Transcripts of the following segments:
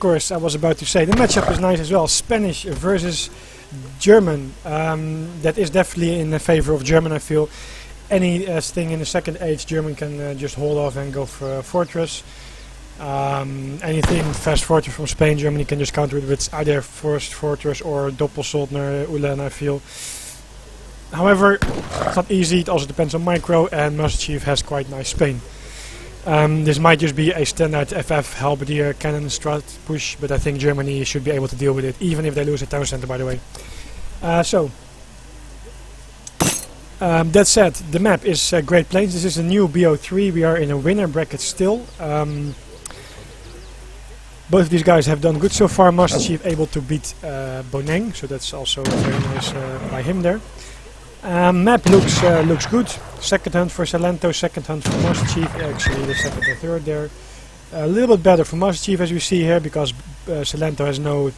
course, I was about to say the matchup is nice as well. Spanish versus German. That is definitely in favor of German, I feel. Any thing in the second age, German can just hold off and go for fortress. Anything fast fortress from Spain, Germany can just counter it with either forced fortress or doppelsoldner Ulan, I feel. However, it's not easy, it also depends on micro, and Masterchif has quite nice Spain. This might just be a standard FF halberdier cannon strat push, but I think Germany should be able to deal with it, even if they lose a town center, by the way. That said, the map is Great Plains. This is a new BO3. We are in a winner bracket still. Both of these guys have done good so far. Masterchif able to beat Boneng, so that's also very nice by him there. Map looks good. Second hunt for Silento, second hunt for Masterchif. Actually, the second and third there. A little bit better for Masterchif, as we see here, because Silento has no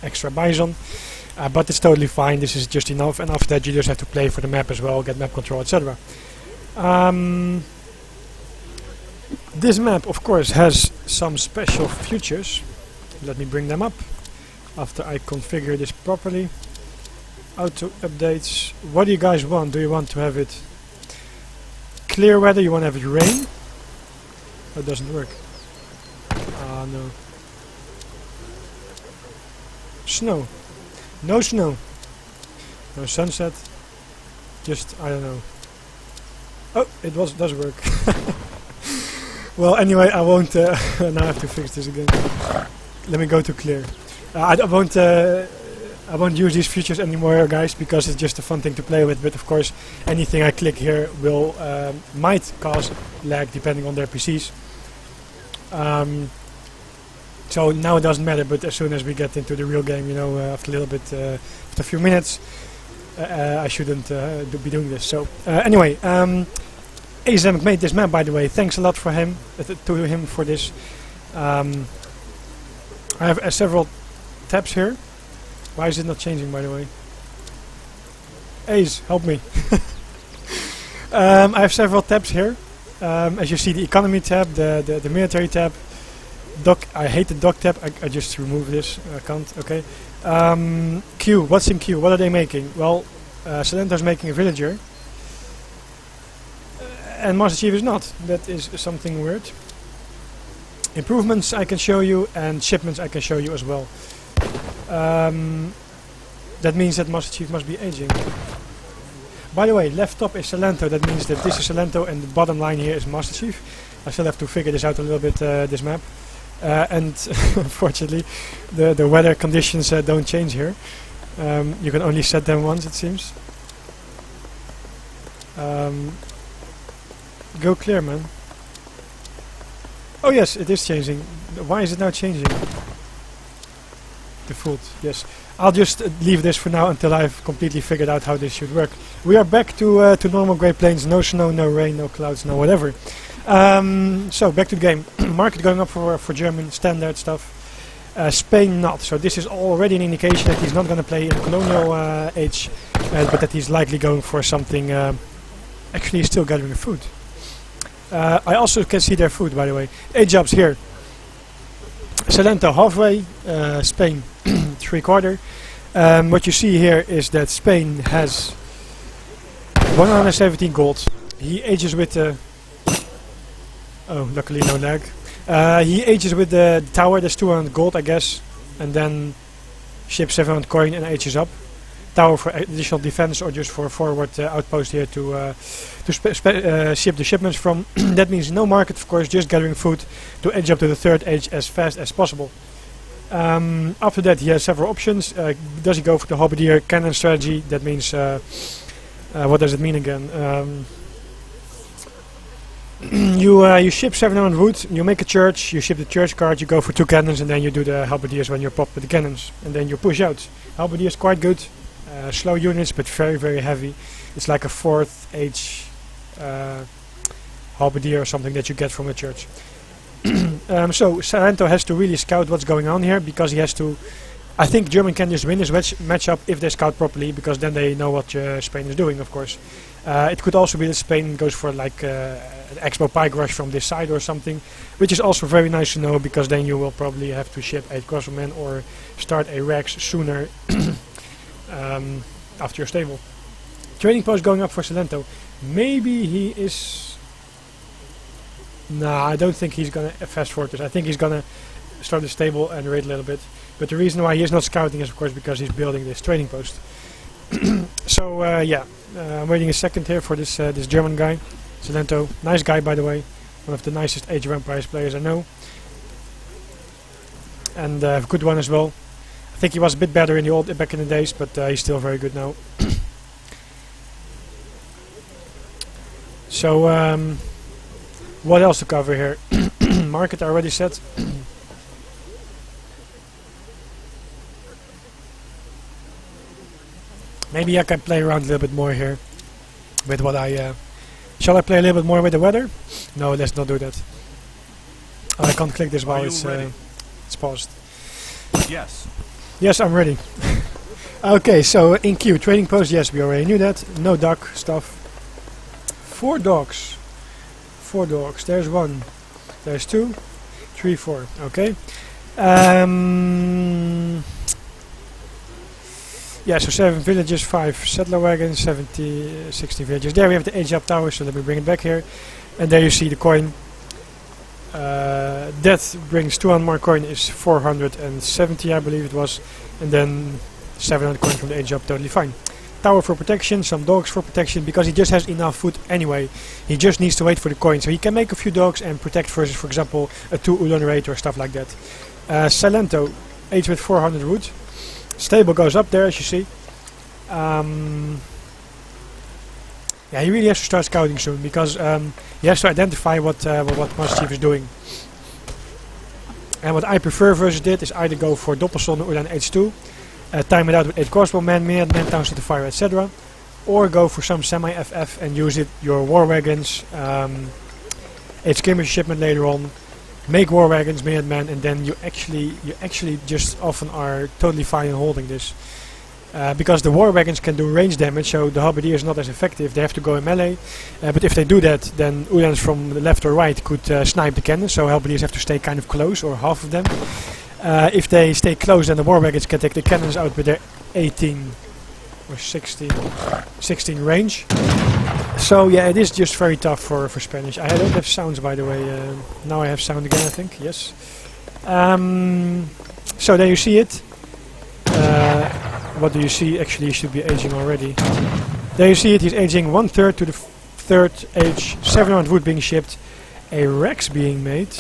extra bison. But it's totally fine. This is just enough, and after that you just have to play for the map as well, get map control, etc. This map, of course, has some special features. Let me bring them up after I configure this properly. Auto updates. What do you guys want? Do you want to have it clear weather? You want to have it rain? That doesn't work. No. Snow. No snow. No sunset. Just, I don't know. Oh, it does work. Well, anyway, I won't. Now I have to fix this again. Let me go to clear. I won't use these features anymore, guys, because it's just a fun thing to play with. But of course, anything I click here will might cause lag depending on their PCs. So now it doesn't matter. But as soon as we get into the real game, you know, after a little bit, after a few minutes, I shouldn't be doing this. So anyway, Azem made this map, by the way. Thanks a lot for him for this. I have several tabs here. Why is it not changing, by the way? Ace, help me. I have several tabs here. As you see, the economy tab, the military tab, doc. I hate the doc tab. I just remove this. I can't. Okay. Q. What's in Q? What are they making? Well, Silento's making a villager, and Masterchif is not. That is something weird. Improvements I can show you, and shipments I can show you as well. That means that Masterchif must be aging. By the way, left top is Silento. That means that this is Silento, and the bottom line here is Masterchif. I still have to figure this out a little bit, this map. And unfortunately, the weather conditions don't change here. You can only set them once, it seems. Go clear, man. Oh yes, it is changing. Why is it now changing? Default, yes. I'll just leave this for now until I've completely figured out how this should work. We are back to normal Great Plains. No snow, no rain, no clouds, no whatever. So back to the game. Market going up for German, standard stuff. Spain not. So this is already an indication that he's not going to play in colonial age, but that he's likely going for something. Actually, he's still gathering food. I also can see their food, by the way. 8 jobs here. Silento halfway, Spain 3/4. What you see here is that Spain has 117 gold. He ages with the... Oh, luckily no lag. He ages with the tower, that's 200 gold, I guess. And then ships 700 coin and ages up. Tower for additional defense or just for a forward outpost here to ship the shipments from. That means no market, of course, just gathering food to edge up to the third age as fast as possible. After that, he has several options. Does he go for the halberdier cannon strategy? That means what does it mean again? You ship 700 wood, you make a church, you ship the church card, you go for 2 cannons, and then you do the halberdiers when you're popped with the cannons, and then you push out. Halberdier is quite good. Slow units, but very, very heavy. It's like a 4th age halberdier or something that you get from a church. So Silento has to really scout what's going on here, because he has to I think German can just win this matchup if they scout properly, because then they know what Spain is doing, of course. It could also be that Spain goes for like an Expo Pike Rush from this side or something, which is also very nice to know, because then you will probably have to ship 8 crossbowmen or start a Rex sooner after your stable. Trading post going up for Silento. Maybe he is... Nah, I don't think he's gonna fast forward this. I think he's gonna start the stable and raid a little bit. But the reason why he is not scouting is of course because he's building this trading post. So yeah, I'm waiting a second here for this this German guy, Silento. Nice guy, by the way. One of the nicest Age of Empires players I know. And a good one as well. I think he was a bit better in the back in the days, but he's still very good now. So what else to cover here? Market I already said. Maybe I can play around a little bit more here with what I... shall I play a little bit more with the weather? No, let's not do that. Oh, I can't click this while it's paused. Yes. Yes, I'm ready. Okay, so in queue, trading post, yes, we already knew that. No duck stuff. 4 dogs. 4 dogs. There's 1. There's 2. 3, 4. Okay. Yeah, so 7 villages, 5 settler wagons, 60 villages. There we have the age up tower, so let me bring it back here. And there you see the coin. That brings 200 more coin, is 470 I believe it was. And then 700 coin from the age up, totally fine. Tower for protection, some dogs for protection, because he just has enough food anyway. He just needs to wait for the coin, so he can make a few dogs and protect versus, for example, a 2 Ulan raid or stuff like that. Silento, age with 400 wood. Stable goes up there, as you see. Yeah, he really has to start scouting soon, because he has to identify what Masterchif is doing. And what I prefer versus it is either go for Doppelson or then H2, time it out with 8 crossbowmen, Minutemen, towns to the fire, etc. Or go for some semi-FF and use your war wagons, 8 skirmish shipment later on, make war wagons, Minutemen, and then you actually just often are totally fine in holding this. Because the war wagons can do range damage, so the halberdier is not as effective. They have to go in melee, but if they do that, then Ulans from the left or right could snipe the cannons, so halberdiers have to stay kind of close, or half of them. If they stay close, then the war wagons can take the cannons out with their 18 or 16 range. So yeah, it is just very tough for Spanish. I don't have sounds, by the way. Now I have sound again, I think. Yes. So there you see it. What do you see? Actually, he should be aging already. There you see it. He's aging 1/3 to the 3rd age. 700 wood being shipped. A Rex being made.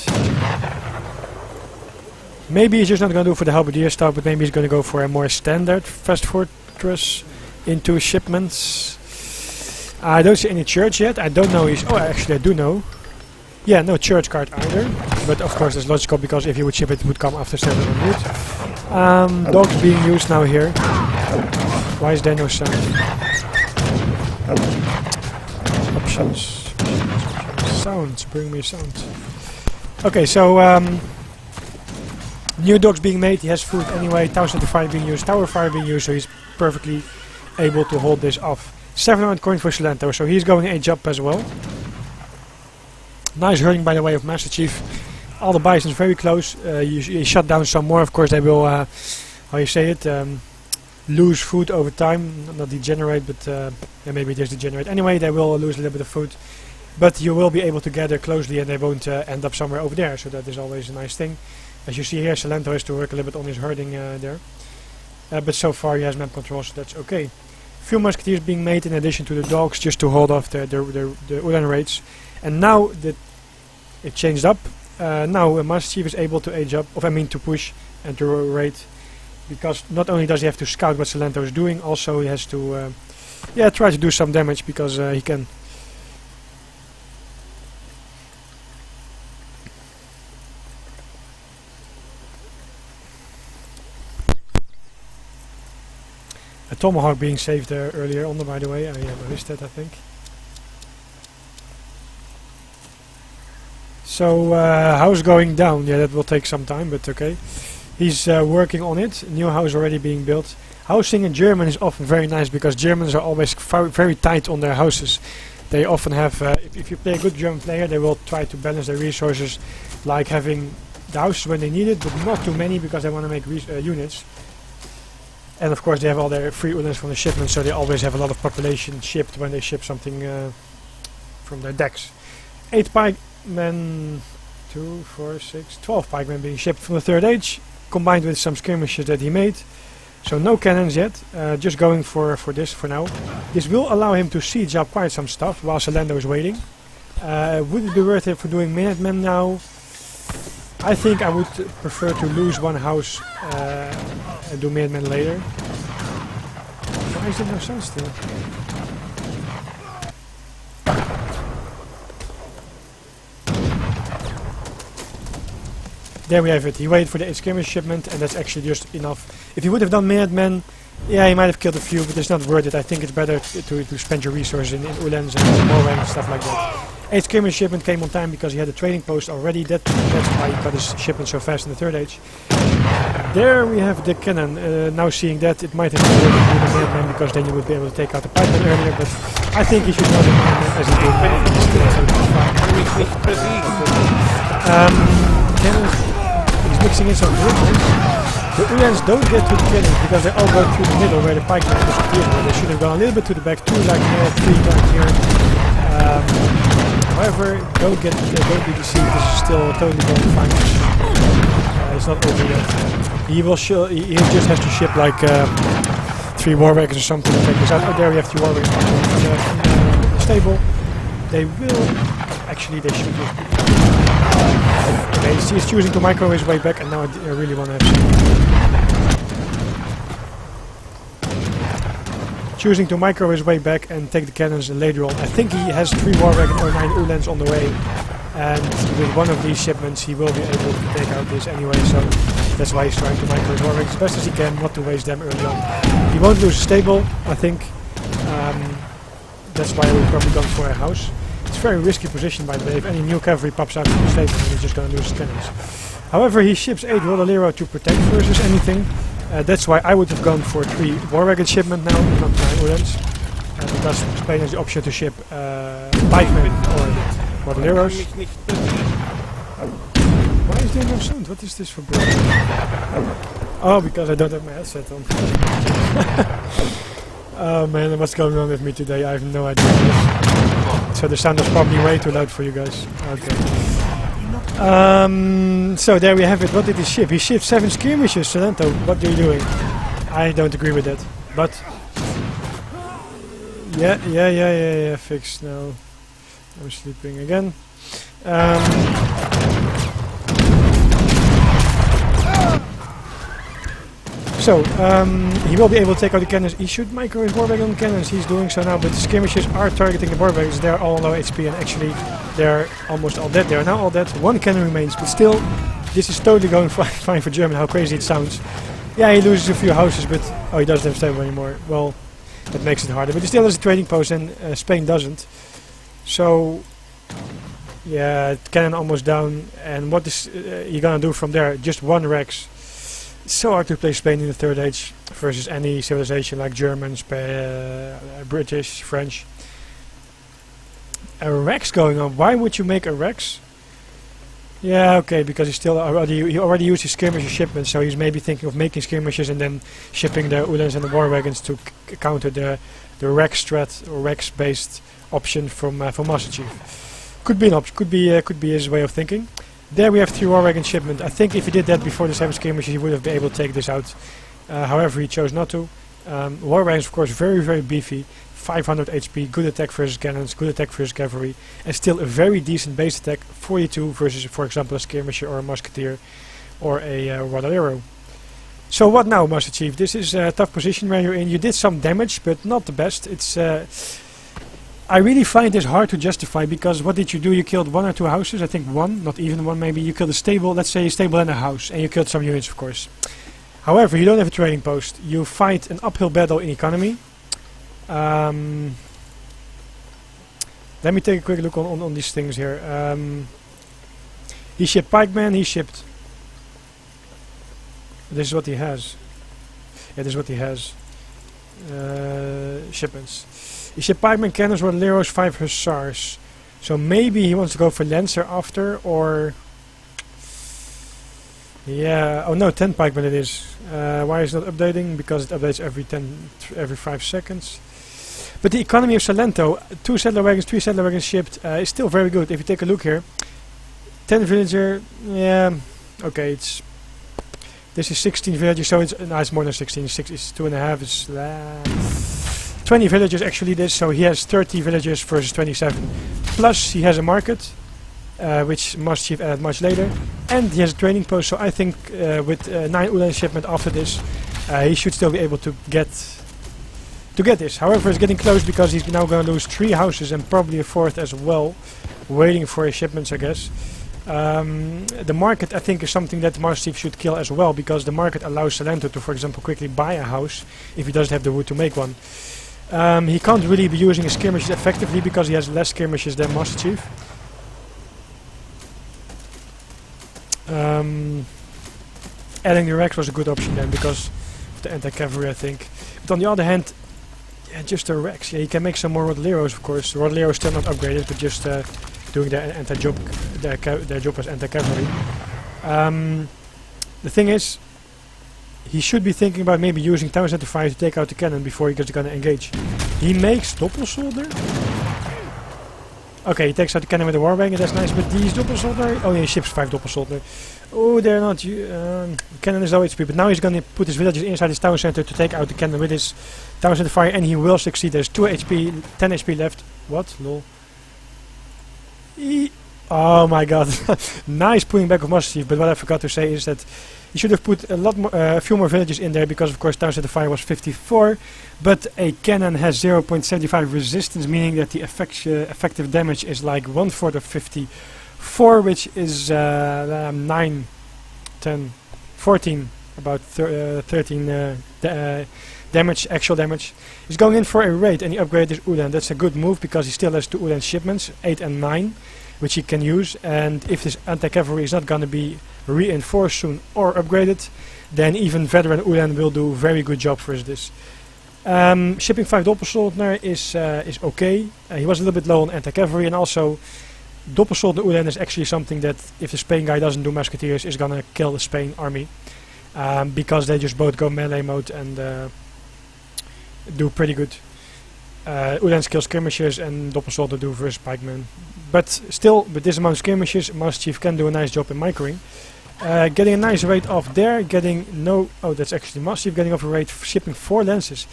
Maybe he's just not going to do for the halberdier stuff, but maybe he's going to go for a more standard fast fortress into shipments. I don't see any church yet. I don't know he's... Oh, actually I do know. Yeah, no church card either. But of course it's logical, because if you would ship it, it would come after 700. Dogs being used now here. Why is there no sound? Options. Sounds. Bring me sound. Okay, so... new dogs being made. He has food anyway. 1000 fire being used. Tower fire being used, so he's perfectly able to hold this off. 700 coins for Silento, so he's going age up as well. Nice herding, by the way, of Masterchif. All the bisons very close. You shut down some more, of course they will, how you say it, lose food over time. Not degenerate, but yeah, maybe just degenerate. Anyway, they will lose a little bit of food. But you will be able to gather closely and they won't end up somewhere over there, so that is always a nice thing. As you see here, Silento has to work a little bit on his herding there. But so far he has map control, so that's okay. Few musketeers being made in addition to the dogs, just to hold off the Ulan raids. And now that it changed up, now Masterchif is able to age up, to push and to raid, because not only does he have to scout what Silento is doing, also he has to try to do some damage, because he can. A tomahawk being saved there earlier on, by the way. I missed that, I think. So, house going down. Yeah, that will take some time, but okay. He's working on it. New house already being built. Housing in German is often very nice because Germans are always very tight on their houses. They often have, if you play a good German player, they will try to balance their resources, like having the houses when they need it, but not too many because they want to make units. And of course they have all their free units from the shipment, so they always have a lot of population shipped when they ship something from their decks. 8 pikemen, 2, 4, 6, 12 pikemen being shipped from the Third Age, combined with some skirmishes that he made. So no cannons yet, just going for this for now. This will allow him to siege up quite some stuff while Silento is waiting. Would it be worth it for doing Minutemen now? I think I would prefer to lose one house and do Minutemen later. Why is there no sun still? There we have it. He waited for the 8 skirmish shipment, and that's actually just enough. If he would have done Minutemen, yeah, he might have killed a few, but it's not worth it. I think it's better to spend your resources in Uhlans and Morwang and stuff like that. 8 skirmish shipment came on time because he had a trading post already. That's why he got his shipment so fast in the Third Age. There we have the cannon. Now seeing that, it might have been worth it to do the Minutemen because then you would be able to take out the pikemen earlier, but I think he should know the Minutemen as he did. Cannons. Mixing in some vehicles. The Uhlans don't get to the cannons because they all go through the middle where the pikemen disappear. They should have gone a little bit to the back too, like 3 guns here. However, don't be deceived. This is still totally going fine. It's not over yet. He just has to ship like 3 war wagons or something to take this out. Oh, there we have 2 war wagons in the stable. They will actually. They should just. Okay, he's choosing to micro his way back, and now I really want to have some. Choosing to micro his way back and take the cannons later on. I think he has 3 war wagons or 9 Uhlans on the way, and with one of these shipments he will be able to take out this anyway, so that's why he's trying to micro his war wagons as best as he can, not to waste them early on. He won't lose a stable, I think. That's why we've probably gone for a house. It's a very risky position, by the way. If any new cavalry pops out from the stable, then he's just going to lose his cannons. However, he ships 8 Rodolero to protect versus anything. That's why I would have gone for 3 war wagon shipment now, not 9 Uhlans. Because Spain has the option to ship pikemen or Rodoleros. Why is there no sound? What is this for break? Oh, because I don't have my headset on. Oh man, what's going on with me today? I have no idea. So the sound is probably way too loud for you guys. Okay. So there we have it. What did he ship? He shipped 7 skirmishes, Silento. What are you doing? I don't agree with that. But yeah, fixed now. I'm sleeping again. So, he will be able to take out the cannons. He should micro his war wagon cannons. He's doing so now, but the skirmishes are targeting the war wagons. They're all low HP, and actually they're almost all dead. They are now all dead. 1 cannon remains, but still, this is totally going fine for German, how crazy it sounds. Yeah, he loses a few houses, but oh, he doesn't have stable anymore. Well, that makes it harder, but he still has a trading post, and Spain doesn't. So, yeah, cannon almost down, and what is he gonna do from there? Just 1 Rex. It's so hard to play Spain in the Third Age versus any civilization like German, British, French. A Rex going on. Why would you make a Rex? Yeah, okay, because he already used his skirmishes shipment, so he's maybe thinking of making skirmishes and then shipping the Uhlans and the war wagons to counter the Rex strat or Rex based option from Masterchif. Could be an option. Could be his way of thinking. There we have 3 war wagon shipment. I think if he did that before the 7 skirmishes, he would have been able to take this out. However, he chose not to. War wagons, of course, very, very beefy. 500 HP, good attack versus cannons, good attack versus cavalry, and still a very decent base attack. 42 versus, for example, a skirmisher or a musketeer or a Rodolero. So what now, Masterchif? This is a tough position where you're in. You did some damage, but not the best. It's I really find this hard to justify, because what did you do? You killed 1 or 2 houses, I think 1, not even 1 maybe. You killed a stable, let's say a stable and a house, and you killed some units, of course. However, you don't have a trading post. You fight an uphill battle in economy. Let me take a quick look on these things here. He shipped pikemen, he shipped This is what he has. Yeah, this is what he has. Shipments. He shipped pikemen, cannons, rodoleros, 5 hussars. So maybe he wants to go for lancer after, or... Yeah, oh no, 10 pikemen it is. Why is it not updating? Because it updates every 5 seconds. But the economy of Silento, 2 settler wagons, 3 settler wagons shipped, is still very good. If you take a look here, 10 villager, yeah, okay, this is 16 villagers, so it's more than 16, it's 2.5, it's 20 villagers actually this, so he has 30 villagers versus 27. Plus he has a market, which Masterchif added much later, and he has a trading post, so I think with 9 Ulan shipment after this, he should still be able to get this. However, it's getting close because he's now going to lose 3 houses and probably a 4th as well, waiting for his shipments, I guess. The market, I think, is something that Masterchif should kill as well, because the market allows Silento to, for example, quickly buy a house if he doesn't have the wood to make one. He can't really be using his skirmishes effectively because he has less skirmishes than Masterchif. Adding the Rex was a good option then because of the anti-cavalry, I think. But on the other hand, yeah, just the Rex. Yeah, he can make some more Rodoleros, of course. Rodoleros is still not upgraded, but just doing their anti-job, their job as anti-cavalry. The thing is, he should be thinking about maybe using Town Center Fire to take out the cannon before he gets gonna engage. He makes Doppelsolder. Okay, he takes out the cannon with the Warwagon, that's nice, but these Doppelsolder... Oh yeah, he ships 5 Doppelsolder. Oh, they're not... cannon is low HP, but now he's gonna put his villagers inside his Town Center to take out the cannon with his Town Center Fire, and he will succeed. There's 2 HP, 10 HP left. What? Lol. Oh my god. Nice pulling back of Masterchif, but what I forgot to say is that he should have put a few more villagers in there, because of course Town Center Fire was 54, but a cannon has 0.75 resistance, meaning that the effective damage is like 1/4 of 54, which is 9, 10, 14, about 13 damage, actual damage. He's going in for a raid and he upgraded his Ulan. That's a good move because he still has 2 Ulan shipments, 8 and 9, which he can use, and if this anti-cavalry is not going to be reinforced soon or upgraded, then even veteran Ulan will do very good job for this. Shipping 5 Doppelsolder is okay. He was a little bit low on anti-cavalry, and also Doppelsolder Ulan is actually something that if the Spain guy doesn't do musketeers is gonna kill the Spain army, because they just both go melee mode and do pretty good. Ulan kill skirmishers and Doppelsolder do versus pikemen. But still, with this amount of skirmishes, Masterchif can do a nice job in microing. Getting a nice rate off there, getting no... Oh, that's actually Masterchif getting off a rate, shipping 4 lances.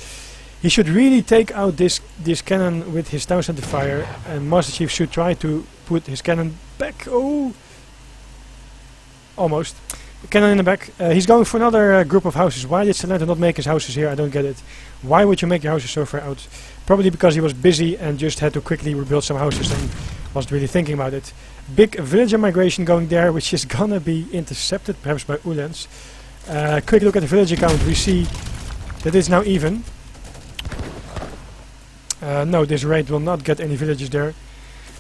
He should really take out this cannon with his Town Center Fire, and Masterchif should try to put his cannon back. Oh! Almost. Cannon in the back. He's going for another group of houses. Why did Silento not make his houses here? I don't get it. Why would you make your houses so far out? Probably because he was busy and just had to quickly rebuild some houses and wasn't really thinking about it. Big villager migration going there, which is gonna be intercepted perhaps by Ulans. Quick look at the villager count. We see that it's now even. No, this raid will not get any villages there.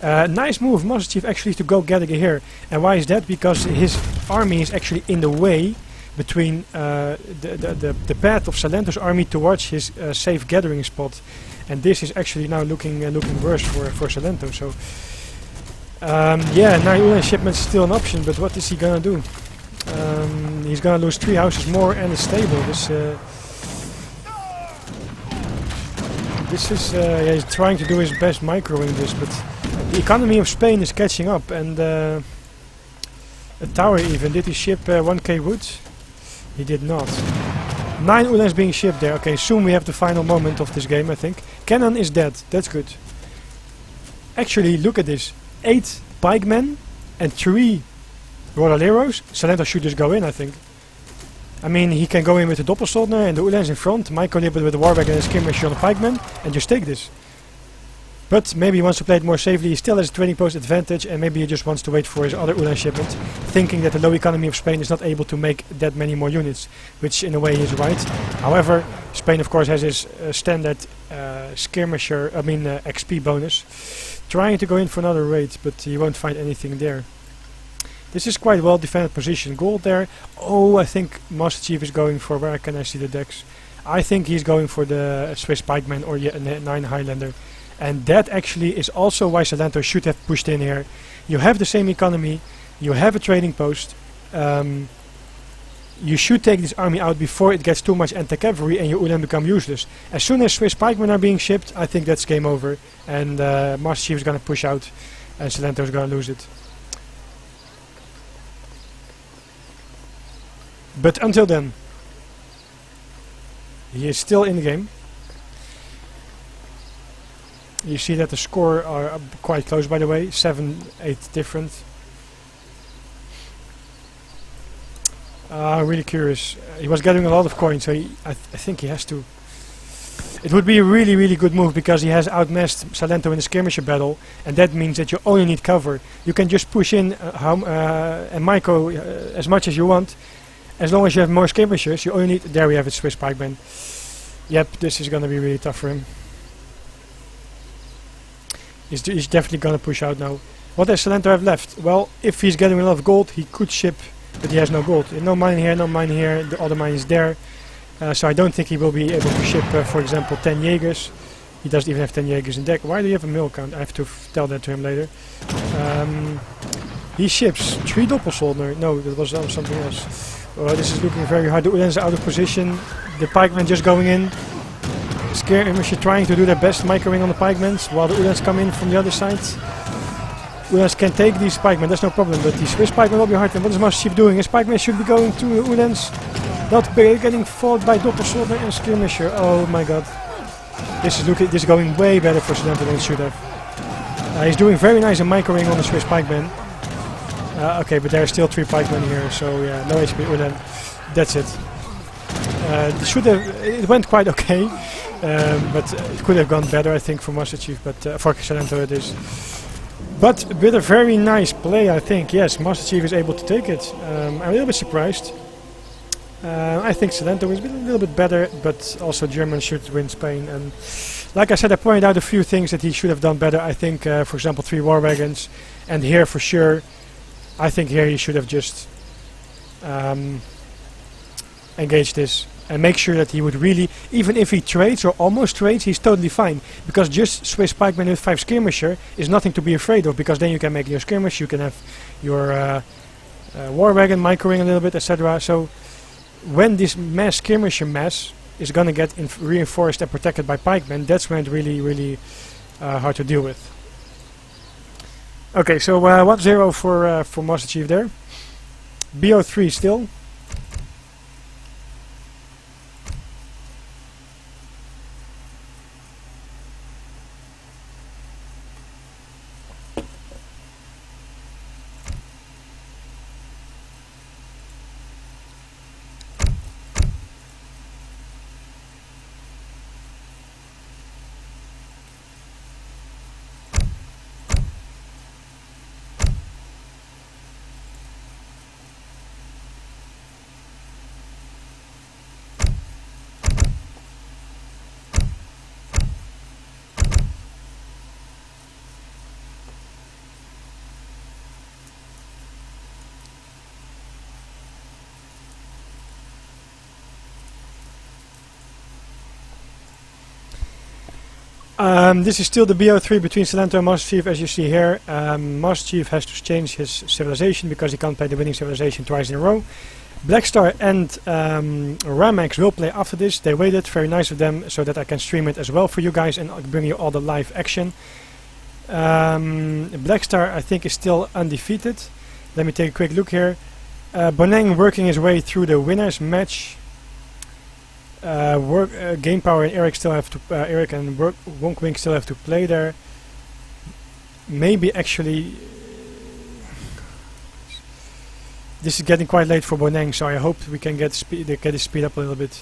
Nice move, Masterchif, actually to go Gadiga here. And why is that? Because his army is actually in the way between the path of Silento's army towards his safe gathering spot. And this is actually now looking worse for Silento. So yeah, 9 Ulan shipments is still an option, but what is he gonna do? He's gonna lose 3 houses more and a stable. This is yeah, he's trying to do his best microing this, but the economy of Spain is catching up, and a tower even. Did he ship 1k wood? He did not. 9 Ulans being shipped there. Okay, soon we have the final moment of this game, I think. Cannon is dead. That's good. Actually, look at this. 8 pikemen and 3 rodoleros. Silento should just go in, I think. I mean, he can go in with the Doppelsolder and the Ulans in front, micro-nib it with the Warwagon and skirmish on the pikemen, and just take this. But maybe he wants to play it more safely. He still has a trading post advantage, and maybe he just wants to wait for his other Ulan shipment, thinking that the low economy of Spain is not able to make that many more units, which in a way is right. However, Spain of course has his standard skirmisher, XP bonus. Trying to go in for another raid, but he won't find anything there. This is quite well defended position. Gold there. Oh, I think Masterchif is going for, where can I see the decks? I think he's going for the Swiss Pikeman or 9 Highlander. And that actually is also why Silento should have pushed in here. You have the same economy, you have a trading post. You should take this army out before it gets too much anti-cavalry and your Ulan become useless. As soon as Swiss pikemen are being shipped, I think that's game over. And Masterchif is going to push out and Silento is going to lose it. But until then, he is still in the game. You see that the score are quite close, by the way, 7-8 different. Really curious. He was getting a lot of coins, so I think he has to. It would be a really, really good move because he has outmassed Silento in the skirmisher battle, and that means that you only need cover. You can just push in and micro as much as you want. As long as you have more skirmishers, you only need. There we have it, Swiss pikeman. Yep, this is going to be really tough for him. He's definitely going to push out now. What does Silento have left? Well, if he's getting a lot of gold, he could ship, but he has no gold. No mine here, no mine here. The other mine is there. So I don't think he will be able to ship, for example, 10 Jaegers. He doesn't even have 10 Jaegers in deck. Why do you have a mill count? I have to tell that to him later. He ships 3 Doppelsoldner. No, that was something else. Oh, this is looking very hard. The Ulans are out of position. The pikemen just going in. Skirmisher trying to do their best microing on the pikemans while the Ulans come in from the other side. Ulans can take these pikemen, that's no problem, but the Swiss pikemen will be hard. And what is Masterchif doing? His pikemen should be going to the Ulans. Not getting fought by Doppelsolder and Skirmisher. Oh my god. This is going way better for Silento than it should have. He's doing very nice in microing on the Swiss pikemen. Okay, but there are still 3 pikemen here, so yeah, no HP Ulan. That's it. It went quite okay, but it could have gone better, I think, for Masterchif, but for Silento it is. But with a very nice play, I think, yes, Masterchif is able to take it. I'm a little bit surprised. I think Silento is a little bit better, but also Germans should win Spain. And like I said, I pointed out a few things that he should have done better. I think, for example, 3 war wagons, and here for sure, I think here he should have just engaged this and make sure that he would really, even if he trades or almost trades, he's totally fine. Because just Swiss pikemen with 5 skirmisher is nothing to be afraid of, because then you can make your skirmish, you can have your war wagon microing a little bit, etc. So when this mass skirmisher mass is going to get reinforced and protected by pikemen, that's when it's really, really hard to deal with. Okay, so 1-0 for Masterchif there. BO3 still. This is still the BO3 between Silento and Masterchif, as you see here. Masterchif has to change his civilization because he can't play the winning civilization twice in a row. Blackstar and Ramax will play after this. They waited, very nice of them, so that I can stream it as well for you guys and bring you all the live action. Blackstar, I think, is still undefeated. Let me take a quick look here. Boneng working his way through the winners match. Game Power and Eric still have to. Eric and Wonkwing still have to play there. Maybe actually, this is getting quite late for Boneng, so I hope we can get his speed up a little bit.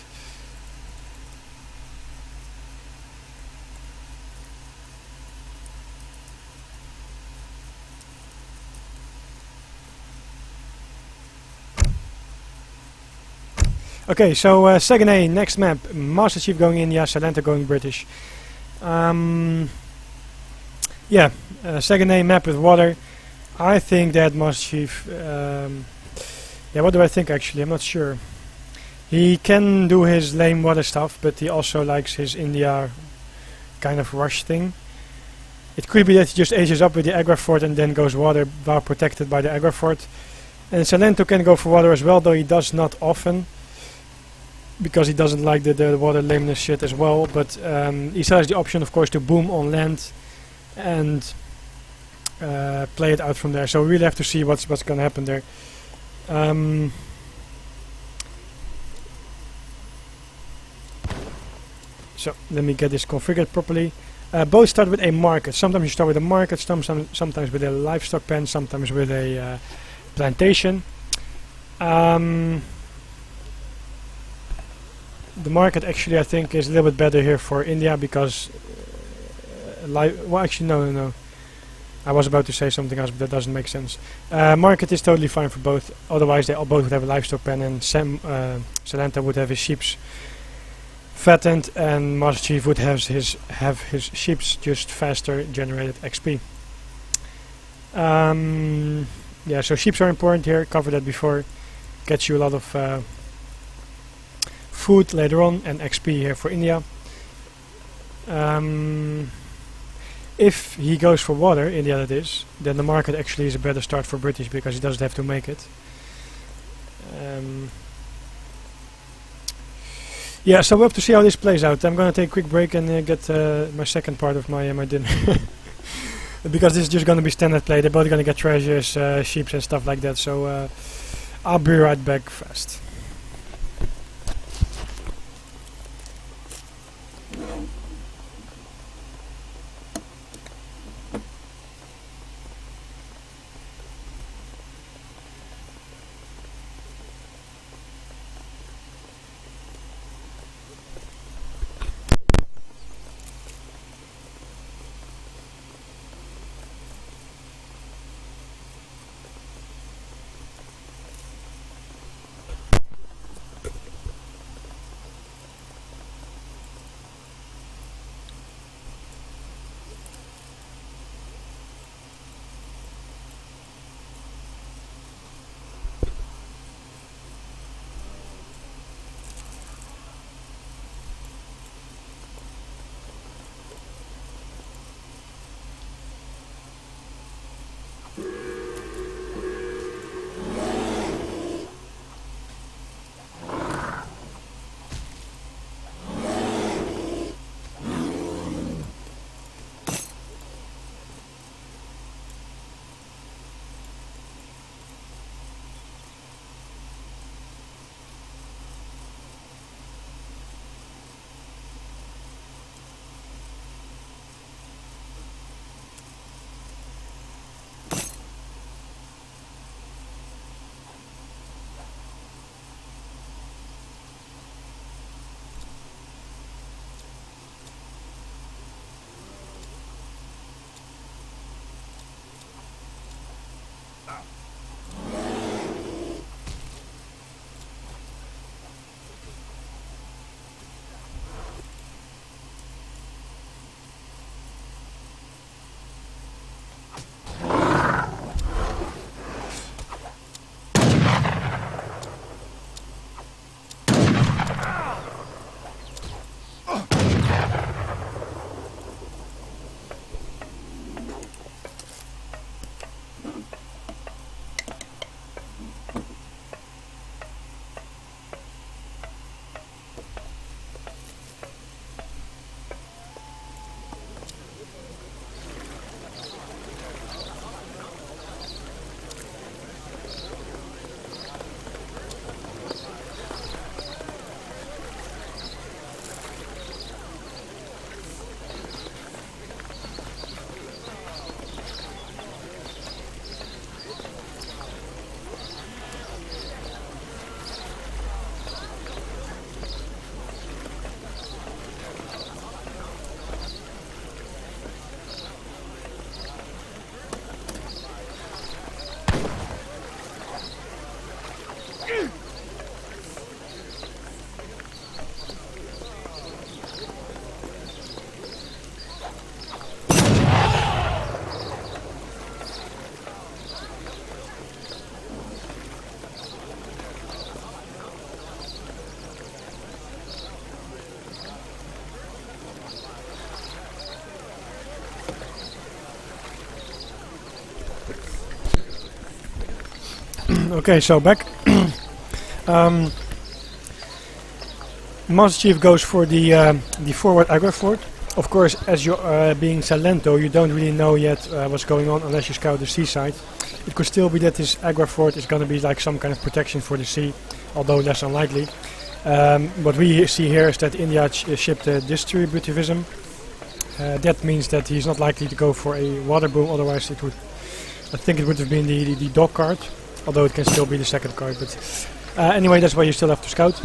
Okay, so second A, next map, Masterchif going India, Silento going British. Yeah, second A map with water. I think that Masterchif. Yeah, what do I think actually? I'm not sure. He can do his lame water stuff, but he also likes his India kind of rush thing. It could be that he just ages up with the aggro fort and then goes water while protected by the aggro fort. And Silento can go for water as well, though he does not often, because he doesn't like the water lameness shit as well. But he still has the option, of course, to boom on land and play it out from there. So we really have to see what's going to happen there. So let me get this configured properly. Both start with a market. Sometimes you start with a market, sometimes with a livestock pen, sometimes with a plantation. The market actually I think is a little bit better here for India because well actually no. I was about to say something else, but that doesn't make sense. Market is totally fine for both. Otherwise, they both would have a livestock pen, and Silento would have his sheep's fattened, and Masterchif would have his sheep's just faster generated XP. Yeah, so sheeps are important here. Covered that before. Gets you a lot of food later on and XP here for India. If he goes for water, India that is, then the market actually is a better start for British because he doesn't have to make it. Yeah, so we have to see how this plays out. I'm going to take a quick break and get my second part of my dinner. Because this is just going to be standard play. They're both going to get treasures, sheep and stuff like that. So I'll be right back fast. Okay, so back. Masterchif goes for the forward aggro fort. Of course, as you being Silento, you don't really know yet what's going on unless you scout the seaside. It could still be that this aggro fort is going to be like some kind of protection for the sea, although less unlikely. What we see here is that India shipped distributivism. That means that he's not likely to go for a water boom, otherwise it would, I think it would have been the dog card, although it can still be the second card. But anyway, that's why you still have to scout.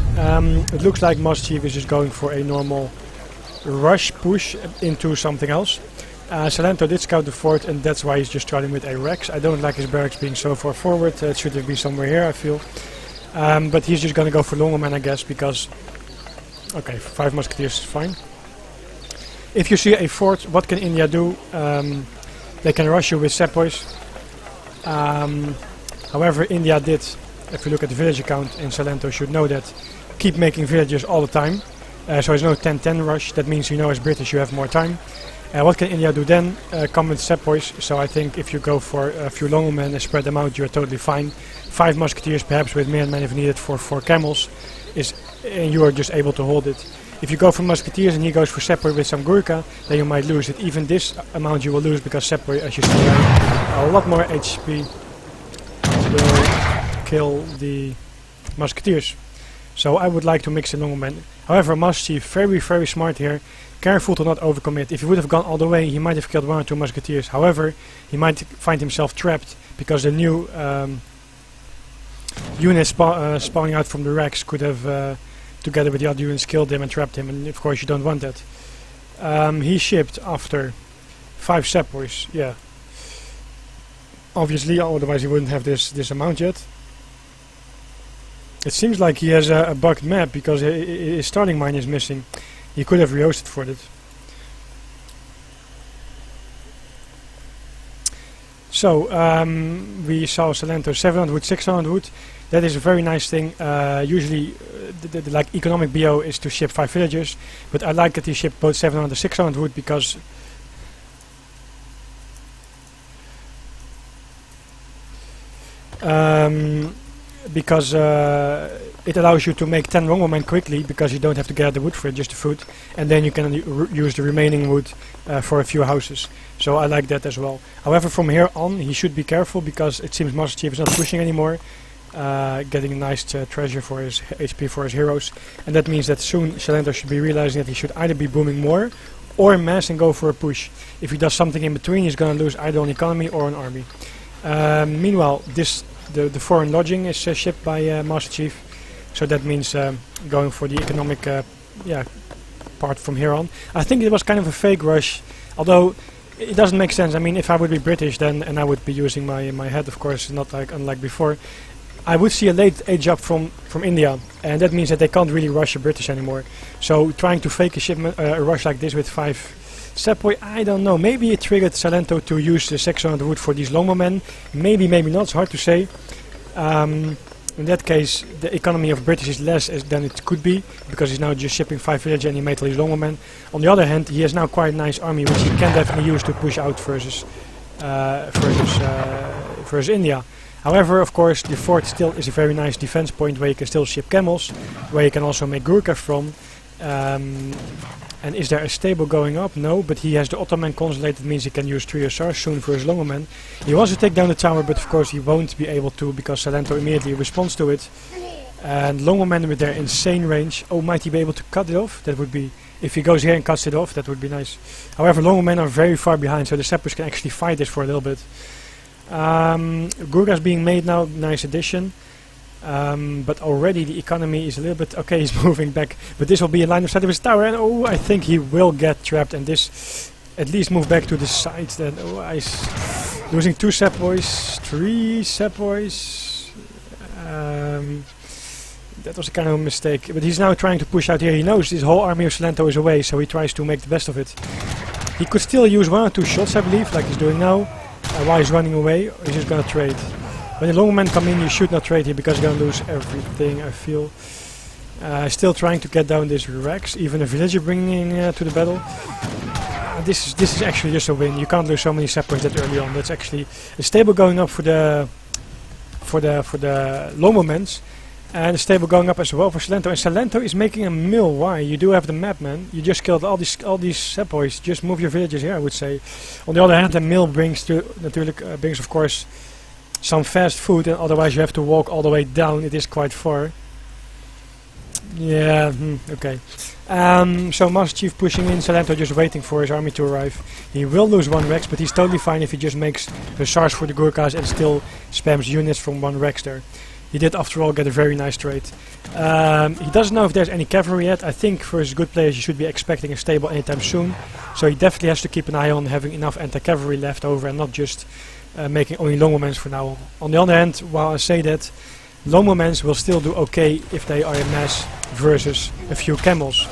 It looks like Masterchif is just going for a normal rush push into something else. Silento did scout the fort, and that's why he's just starting with a Rex. I don't like his barracks being so far forward. It should have been somewhere here, I feel. But he's just going to go for Longerman, I guess, because... Okay, 5 musketeers is fine. If you see a fort, what can India do? They can rush you with sepoys. However, India did, if you look at the village account in Silento, should know that, keep making villages all the time. So there's no 10-10 rush. That means, you know, as British you have more time. What can India do then? Come with sepoys. So I think if you go for a few longermen and spread them out, you're totally fine. 5 musketeers, perhaps with mere men if needed for 4 camels, and you are just able to hold it. If you go for musketeers and he goes for sepoy with some gurkha, then you might lose it. Even this amount you will lose because sepoy, as you see, a lot more HP will kill the musketeers. So I would like to mix in longermen. However, Masterchif very, very smart here. Careful to not overcommit. If he would have gone all the way, he might have killed 1 or 2 musketeers. However, he might find himself trapped because the new units spawning out from the racks could have, together with the other units, killed him and trapped him. And of course, you don't want that. He shipped after 5 sepoys. Yeah. Obviously, otherwise he wouldn't have this amount yet. It seems like he has a bugged map because his starting mine is missing. He could have rehosted for it. So, we saw Silento 700 wood, 600 wood. That is a very nice thing. Usually, the like economic BO is to ship 5 villagers, but I like that he shipped both 700 and 600 wood because it allows you to make 10 longermen quickly because you don't have to gather the wood for it, just the food, and then you can use the remaining wood for a few houses. So I like that as well. However, from here on he should be careful because it seems Masterchif is not pushing anymore, getting a nice treasure for his HP for his heroes, and that means that soon Silento should be realizing that he should either be booming more or mass and go for a push. If he does something in between, he's going to lose either on economy or on army. Meanwhile, the foreign lodging is shipped by Masterchif, so that means going for the economic part from here on. I think it was kind of a fake rush, although it doesn't make sense. I mean, if I would be British then, and I would be using my head, of course, not like unlike before, I would see a late age up from India, and that means that they can't really rush the British anymore. So trying to fake a shipment, a rush like this with 5 sepoy, I don't know. Maybe it triggered Silento to use the 600 wood for these longermen. Maybe, maybe not. It's hard to say. In that case, the economy of British is less than it could be because he's now just shipping 5 villagers and he made all these longermen. On the other hand, he has now quite a nice army which he can definitely use to push out versus India. However, of course, the fort still is a very nice defense point where you can still ship camels, where you can also make gurkha from. And is there a stable going up? No, but he has the Ottoman consulate. That means he can use 3 SRs soon for his longermen. He wants to take down the tower, but of course he won't be able to because Silento immediately responds to it. And longermen with their insane range. Oh, might he be able to cut it off? That would be, if he goes here and cuts it off, that would be nice. However, longermen are very far behind, so the sepoys can actually fight this for a little bit. Gurkha's being made now, nice addition. But already the economy is a little bit... Okay, he's moving back, but this will be in line of sight of his tower, and oh, I think he will get trapped, and this at least move back to the side then. Oh, he's losing 2 sepoys, 3 sepoys. That was a kind of a mistake, but he's now trying to push out here. He knows this whole army of Silento is away, so he tries to make the best of it. He could still use 1 or 2 shots, I believe, like he's doing now, while he's running away, or he's just gonna trade. When the longermen come in, you should not trade here because you're gonna lose everything, I feel. Still trying to get down this Rex, even a villager bringing to the battle. This is actually just a win. You can't lose so many sepoys that early on. That's actually a stable going up for for the Longbow and the stable going up as well for Silento. And Silento is making a mill. Why? You do have the map, man. You just killed all these sepoys. Just move your villages here, I would say. On the other hand, the mill brings brings of course some fast food, and otherwise you have to walk all the way down. It is quite far. Yeah, okay. So Masterchif pushing in, Silento just waiting for his army to arrive. He will lose 1 Rex, but he's totally fine if he just makes hussars for the Gurkhas and still spams units from 1 Rex there. He did after all get a very nice trade. He doesn't know if there's any cavalry yet. I think for his good players you should be expecting a stable anytime soon. So he definitely has to keep an eye on having enough anti-cavalry left over and not just making only longbowmen for now. On the other hand, while I say that, longbowmen will still do okay if they are in mass versus a few camels.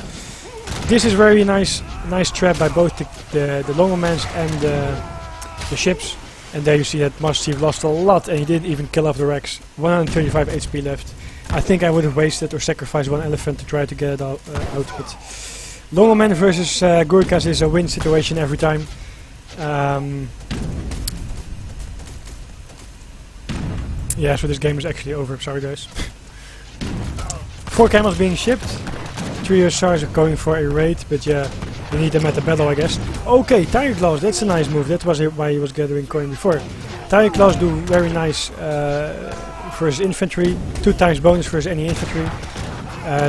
This is very nice trap by both the longbowmen and the ships. And there you see that Masterchif lost a lot and he didn't even kill off the Rex. 135 HP left. I think I would have wasted or sacrificed 1 elephant to try to get it out. But Longbow versus Gurkhas is a win situation every time. Yeah, so this game is actually over. Sorry guys. 4 camels being shipped. 3 hussars are going for a raid, but yeah. We need them at the battle, I guess. Okay, Tiger Claws, that's a nice move. That was why he was gathering coin before. Tiger Claws do very nice for his infantry. 2 times bonus for his any infantry.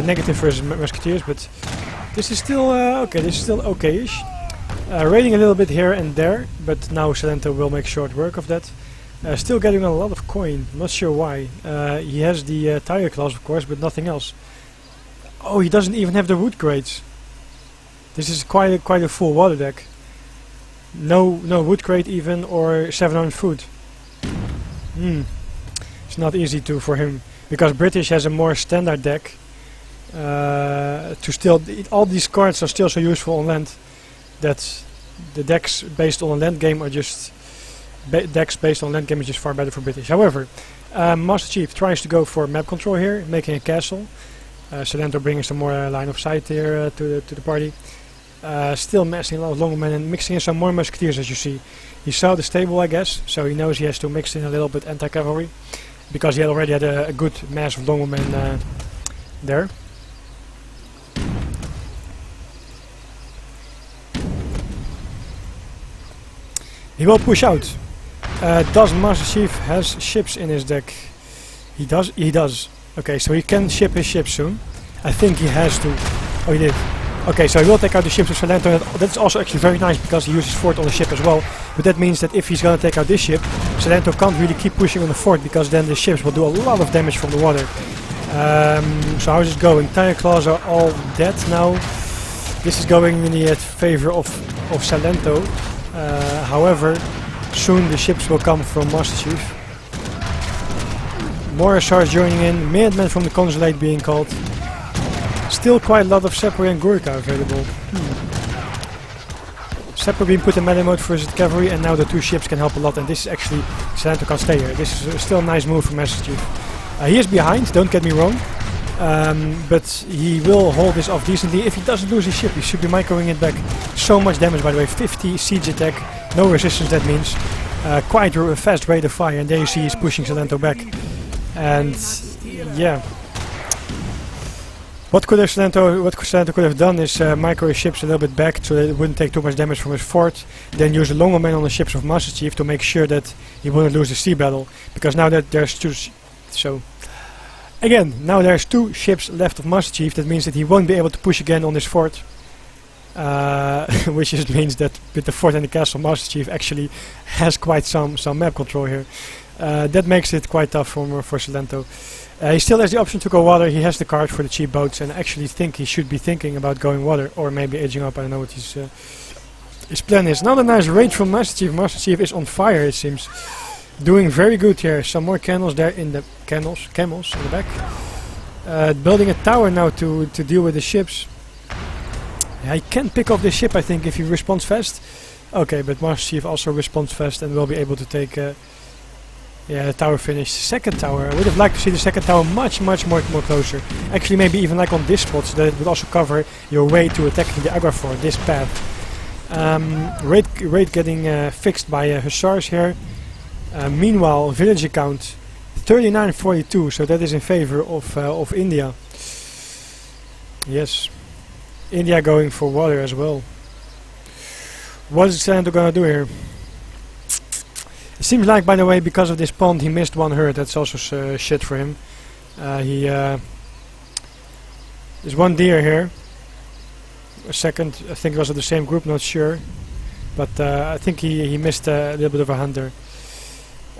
Negative for his musketeers, but this is still okay. This is still okay-ish. Raiding a little bit here and there, but now Silento will make short work of that. Still getting a lot of coin. Not sure why. He has the Tiger Claws, of course, but nothing else. Oh, he doesn't even have the wood crates. This is quite a full water deck. No wood crate even, or 700 food. It's not easy for him because British has a more standard deck. All these cards are still so useful on land that the decks based on a land game are just decks based on land game is just far better for British. However, Masterchif tries to go for map control here, making a castle. Silento bringing some more line of sight here to the party. Still massing a lot of longbowmen and mixing in some more musketeers, as you see. He saw the stable, I guess, so he knows he has to mix in a little bit anti-cavalry because he already had a good mass of longbowmen there. He will push out. Does Masterchif has ships in his deck? He does. He does. Okay, so he can ship his ships soon. I think he has to. Oh, he did. Okay, so he will take out the ships of Silento. That's also actually very nice because he uses fort on the ship as well. But that means that if he's gonna take out this ship, Silento can't really keep pushing on the fort because then the ships will do a lot of damage from the water. So how's it going? Tiger Claws are all dead now. This is going in the favor of Silento. However, soon the ships will come from Masterchif. More hussars joining in, Minutemen from the consulate being called. Still quite a lot of Separ and Gurkha available. Separ being put in melee mode versus the cavalry, and now the 2 ships can help a lot, and this is actually, Silento can't stay here. This is still a nice move from Masterchif. He is behind, don't get me wrong, but he will hold this off decently. If he doesn't lose his ship, he should be microing it back. So much damage, by the way, 50 siege attack, no resistance that means. Quite a fast rate of fire, and there you see he's pushing Silento back. And yeah. What Silento could have done is micro his ships a little bit back so that it wouldn't take too much damage from his fort. Then use the longbowmen on the ships of Masterchif to make sure that he wouldn't lose the sea battle. Because now that there's 2... So... Again, now there's 2 ships left of Masterchif. That means that he won't be able to push again on his fort. Which just means that with the fort and the castle, Masterchif actually has quite some map control here. That makes it quite tough for Silento. He still has the option to go water. He has the card for the cheap boats, and I actually think he should be thinking about going water or maybe aging up. I don't know what his plan is. Another nice raid from Masterchif. Masterchif is on fire, it seems. Doing very good here. Some more camels there in the camels in the back. Building a tower now to deal with the ships. Yeah, he can pick off this ship, I think, if he responds fast. Okay, but Masterchif also responds fast and will be able to take. Yeah, the tower finished. Second tower. I would have liked to see the second tower much more closer. Actually, maybe even like on this spot, so that it would also cover your way to attacking the Agrafor, this path. Raid getting fixed by hussars here. Meanwhile, village account 39-42, so that is in favor of India. Yes, India going for water as well. What is Silento gonna do here? It seems like, by the way, because of this pond, he missed one herd. That's also shit for him. There's one deer here. A second, I think it was of the same group, not sure. But I think he missed a little bit of a hunter.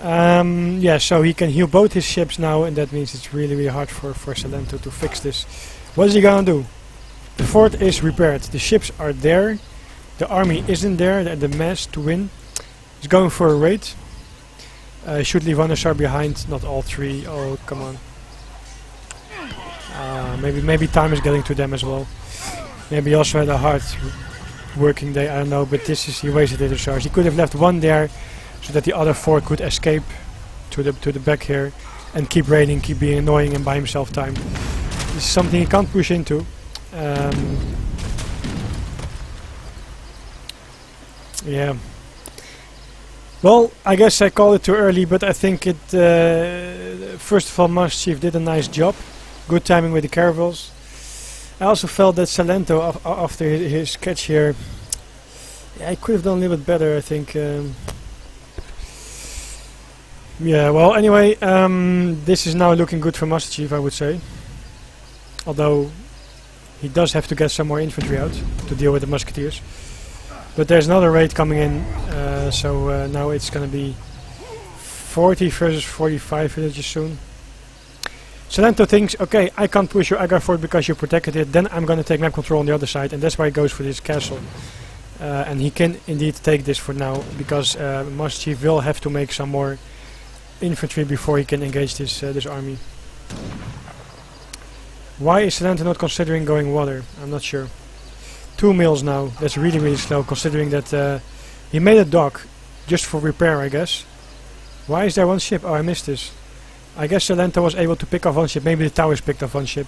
Yeah, so he can heal both his ships now, and that means it's really, really hard for Silento to fix this. What is he gonna do? The fort is repaired. The ships are there. The army isn't there, the mass to win. He's going for a raid. Should leave Vanessar behind, not all three. Oh, come on. Maybe time is getting to them as well. Maybe he also had a hard working day, I don't know, but this is, he wasted a charge. He could have left one there so that the other four could escape to the back here and keep raiding, keep being annoying and buy himself time. This is something he can't push into. Yeah. Well, I guess I called it too early, but I think it... first of all, Masterchif did a nice job. Good timing with the caravels. I also felt that Silento, after his catch here, yeah, he could have done a little bit better, I think. Yeah, well, anyway, this is now looking good for Masterchif, I would say. Although, he does have to get some more infantry out to deal with the musketeers. But there's another raid coming in, so now it's going to be 40 versus 45 villages soon. Silento thinks, okay, I can't push your Agra fort because you protected it, then I'm going to take map control on the other side, and that's why he goes for this castle. And he can indeed take this for now, because Masterchif will have to make some more infantry before he can engage this army. Why is Silento not considering going water? I'm not sure. 2 mills now, that's really, really slow, considering that he made a dock just for repair, I guess. Why is there one ship? Oh, I missed this. I guess Silento was able to pick off one ship. Maybe the towers picked off one ship.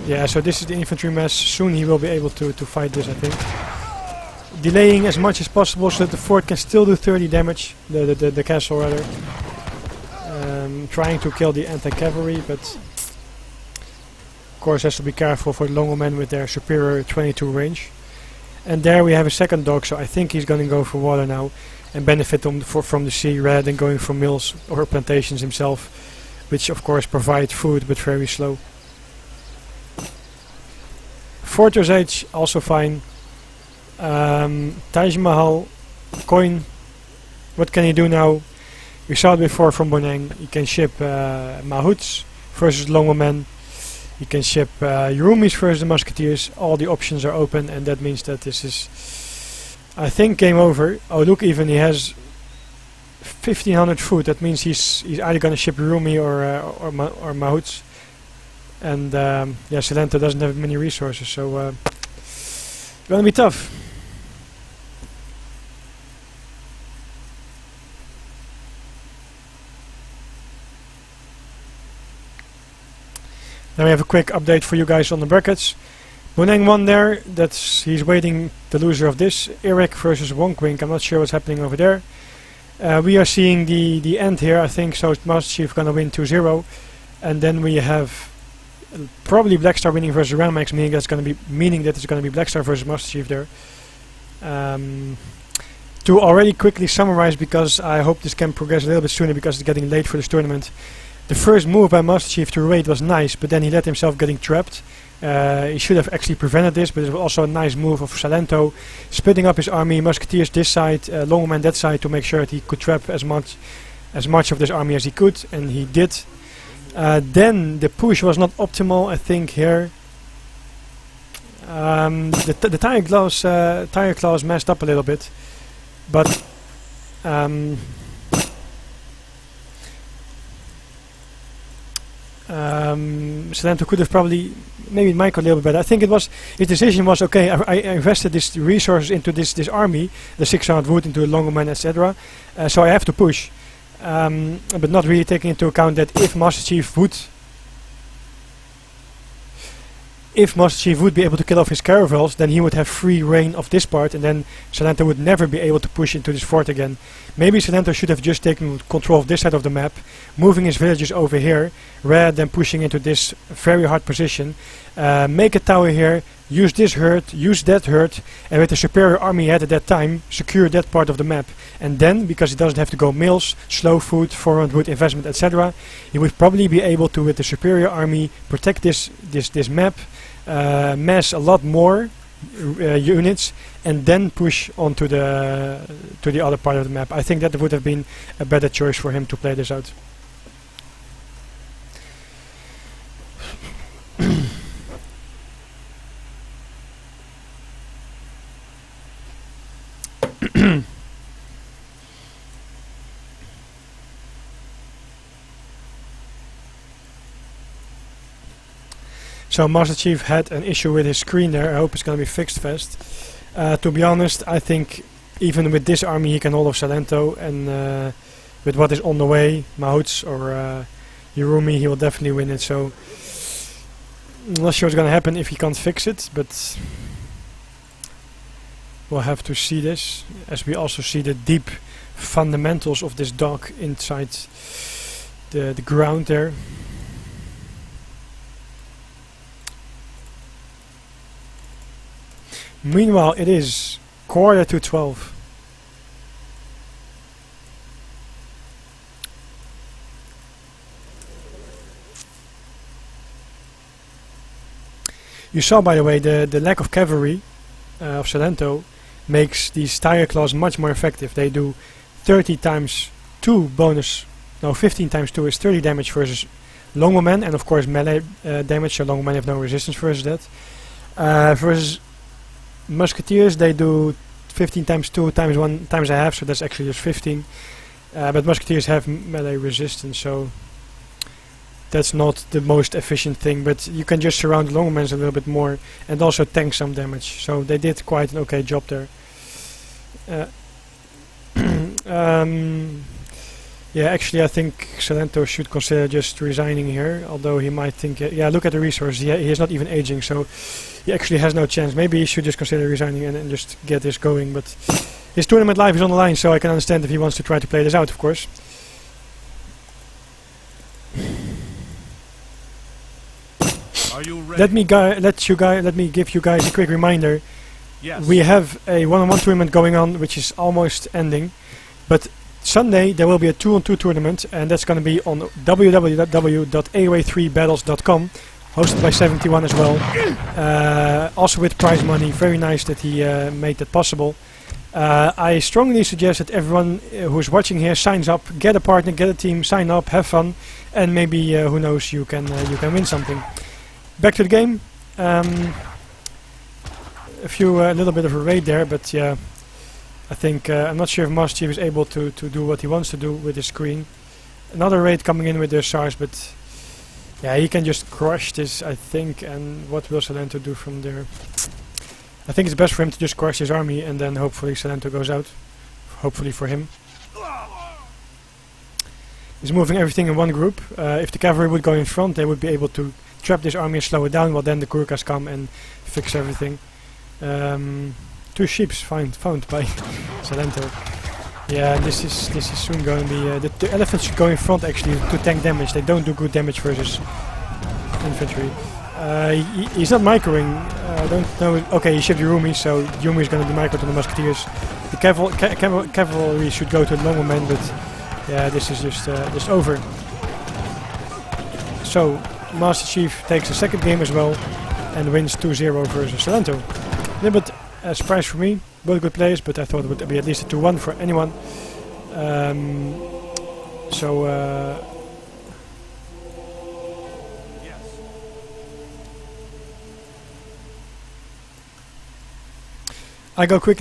Yeah, so this is the infantry mass. Soon he will be able to fight this, I think. Delaying as much as possible so that the fort can still do 30 damage. The castle, rather. Trying to kill the anti-cavalry, but... Of course, has to be careful for the Longomen with their superior 22 range. And there we have a second dock, so I think he's going to go for water now. And benefit from the sea rather than going for mills or plantations himself, which of course provide food but very slow. Fortress Age also fine. Taj Mahal, coin. What can he do now? We saw it before from Bonang. He can ship Mahouts versus Longomen. He can ship Yurumis versus the Musketeers. All the options are open, and that means that this is, I think, game over. Oh look, even he has 1500 food. That means he's either gonna ship Yurumi or Mahouts. And yeah, Silento doesn't have many resources, so gonna be tough. Now we have a quick update for you guys on the brackets. Bonang won there. He's waiting the loser of this. Iraq versus Wonkwink. I'm not sure what's happening over there. We are seeing the end here, I think. So Masterchif gonna win 2-0, and then we have probably Blackstar winning versus Ramax, meaning that it's gonna be Blackstar versus Masterchif there. To already quickly summarize, because I hope this can progress a little bit sooner because it's getting late for this tournament. The first move by Masterchif to raid was nice, but then he let himself getting trapped. He should have actually prevented this, but it was also a nice move of Silento, splitting up his army, Musketeers this side, Longman that side, to make sure that he could trap as much of this army as he could, and he did. Then the push was not optimal, I think, here. The tire claws messed up a little bit, but Silento could have probably maybe micro a little bit better. I think it was his decision was, okay, I invested this resources into this army, the 600 wood into the Longoman, etc. So I have to push, but not really taking into account that if Masterchif would if Masterchif would be able to kill off his caravels, then he would have free reign of this part, and then Silento would never be able to push into this fort again. Maybe Silento should have just taken control of this side of the map, moving his villagers over here, rather than pushing into this very hard position. Make a tower here, use this herd, use that herd, and with the superior army he had at that time, secure that part of the map. And then, because he doesn't have to go mills, slow food, foreign wood investment, etc., he would probably be able to, with the superior army, protect this map, mass a lot more units, and then push onto the other part of the map. I think that would have been a better choice for him to play this out. So Masterchif had an issue with his screen there. I hope it's going to be fixed fast. To be honest, I think even with this army he can hold off Silento, and with what is on the way, Mahouts or Yurumi, he will definitely win it. So I'm not sure what's going to happen if he can't fix it, but we'll have to see this, as we also see the deep fundamentals of this dog inside the ground there. Meanwhile, it is 11:45. You saw, by the way, the lack of cavalry of Silento makes these tire claws much more effective. They do 30 times 2 bonus, no, 15 times 2 is 30 damage versus longbowmen, and of course melee damage, so longbowmen have no resistance versus that. Versus musketeers, they do 15 times 2 times 1 times a half, so that's actually just 15. But musketeers have melee resistance, so that's not the most efficient thing, but you can just surround the longbows a little bit more and also tank some damage, so they did quite an okay job there. Yeah, actually I think Silento should consider just resigning here, although he might think, yeah, look at the resources, he is not even aging, so he actually has no chance. Maybe he should just consider resigning and just get this going, but his tournament life is on the line, so I can understand if he wants to try to play this out, of course. Are you ready? Let me give you guys a quick reminder. Yes. We have a one-on-one tournament going on, which is almost ending, but Sunday there will be a 2-on-2 tournament, and that's going to be on www.aoa3battles.com, hosted by 71 as well. Also with prize money. Very nice that he made that possible. I strongly suggest that everyone who's watching here signs up, get a partner, get a team, sign up, have fun, and maybe who knows, you can win something. Back to the game. A little bit of a raid there, but yeah, I think I'm not sure if Masterchif is able to do what he wants to do with his screen. Another raid coming in with their SARS, but yeah, he can just crush this, I think. And what will Silento do from there? I think it's best for him to just crush his army, and then hopefully Silento goes out. Hopefully for him. He's moving everything in one group. If the cavalry would go in front, they would be able to trap this army and slow it down, while then the Gurkhas come and fix everything. 2 sheeps found by Silento. Yeah, this is soon going to be... the elephants should go in front actually to tank damage. They don't do good damage versus infantry. He's not microing. I don't know. Okay, he shipped Yurumi, so Yurumi is going to be microed on the musketeers. The cavalry should go to the longbowmen, but yeah, this is just over. So Masterchif takes the second game as well and wins 2-0 versus Silento. A little bit a surprise for me. Both good players, but I thought it would be at least a 2-1 for anyone. I go quickly